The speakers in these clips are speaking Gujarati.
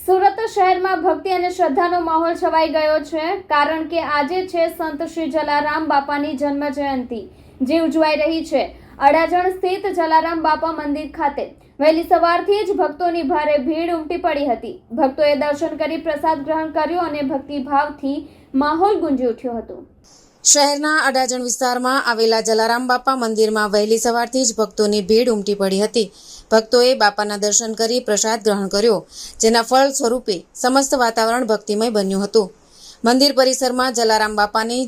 સુરત શહેરમાં ભક્તિ અને શ્રદ્ધાનો માહોલ છવાઈ ગયો છે, કારણ કે આજે છે સંત શ્રી જલારામ બાપાની જન્મ જયંતિ, જે ઉજવાઈ રહી છે. અડાજણ સ્થિત જલારામ બાપા મંદિર ખાતે વહેલી સવારથી જ ભક્તોની ભારે ભીડ ઉમટી પડી હતી. ભક્તોએ દર્શન કરી પ્રસાદ ગ્રહણ કર્યો અને ભક્તિભાવથી માહોલ ગુંજી ઉઠ્યો હતો. શહેરના અડાજણ વિસ્તારમાં આવેલા જલારામ બાપા મંદિરમાં વહેલી સવારથી જ ભક્તોની ભીડ ઉમટી પડી હતી. ભક્તોએ બાપાના દર્શન કરી પ્રસાદ ગ્રહણ કર્યો, જેના ફળ સ્વરૂપે સમસ્ત વાતાવરણ ભક્તિમય બન્યું હતું. મંદિર પરિસરમાં જલારામ બાપાની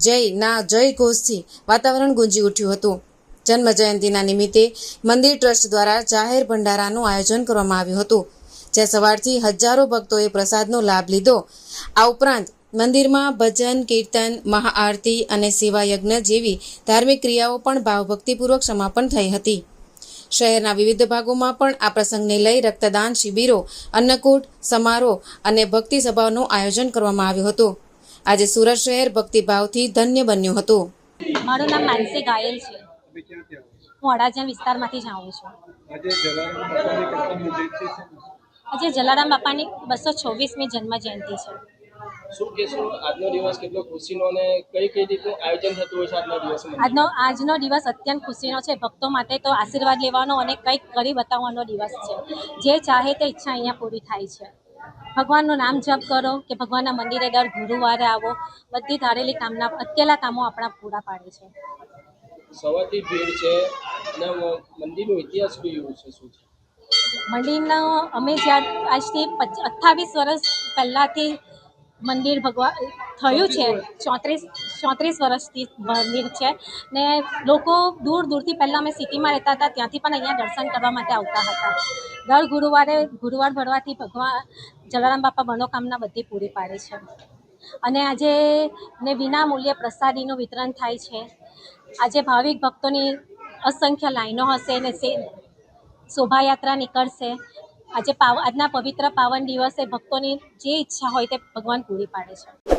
જયના જય ઘોષથી વાતાવરણ ગુંજી ઉઠ્યું હતું. જન્મ જયંતિના નિમિત્તે મંદિર ટ્રસ્ટ દ્વારા જાહેર ભંડારાનું આયોજન કરવામાં આવ્યું હતું, જ્યાં સવારથી હજારો ભક્તોએ પ્રસાદનો લાભ લીધો. આ ઉપરાંત મંદિરમાં ભજન, કીર્તન, મહાઆરતી અને સેવા યજ્ઞ જેવી ધાર્મિક ક્રિયાઓ પણ ભાવભક્તિપૂર્વક સમાપન થઈ હતી. શહેરના વિવિધ ભાગોમાં પણ આ પ્રસંગને લઈ રક્તદાન શિબિરો, અન્નકૂટ, સમારોહ અને ભક્તિ સભાઓનું આયોજન કરવામાં આવ્યું હતું. આજે સુરત શહેર ભક્તિભાવથી ધન્ય બન્યું હતું. મારું નામ માનસી ગાયલ છે. હું અડાજણ વિસ્તારમાંથી જ આવું છું. આજે જલારામ બાપાની 226મી જન્મ જયંતિ છે. શું કહેશો, આજનો દિવસ કેટલો ખુશીનો અને કઈ રીતનું આયોજન થતું હોય છે આજના દિવસમાં? આજનો દિવસ અત્યંત ખુશીનો છે. ભક્તો માટે તો આશીર્વાદ લેવાનો અને કંઈક કરી બતાવવાનો દિવસ છે. જે ચાહે તે ઈચ્છા અહીંયા પૂરી થાય છે. ભગવાનનું નામ જપ કરો કે ભગવાનના મંદિરે દર ગુરુવારે આવો, બધી ધારેલી કામના, અટકેલા કામો આપણા પૂરા પાડે છે. સવારથી ભીડ છે અને મંદિરનો ઇતિહાસ શું છે? મંદિરનો અમે જ્યાં આજથી 28 વર્ષ પહેલાંથી મંદિર થયું છે. 34 વર્ષથી મંદિર છે ને લોકો દૂર દૂરથી, પહેલાં અમે સિટીમાં રહેતા હતા ત્યાંથી પણ અહીંયા દર્શન કરવા માટે આવતા હતા. દર ગુરુવાર ભરવાથી ભગવાન જલારામ બાપા મનોકામના બધી પૂરી પાડે છે. અને આજે વિના મૂલ્યે પ્રસાદીનું વિતરણ થાય છે. આજે ભાવિક ભક્તોની અસંખ્ય લાઈનો હશે ને શોભાયાત્રા નીકળશે. આજના પવિત્ર પાવન દિવસે ભક્તોની જે ઈચ્છા હોય તે ભગવાન પૂરી પાડે છે.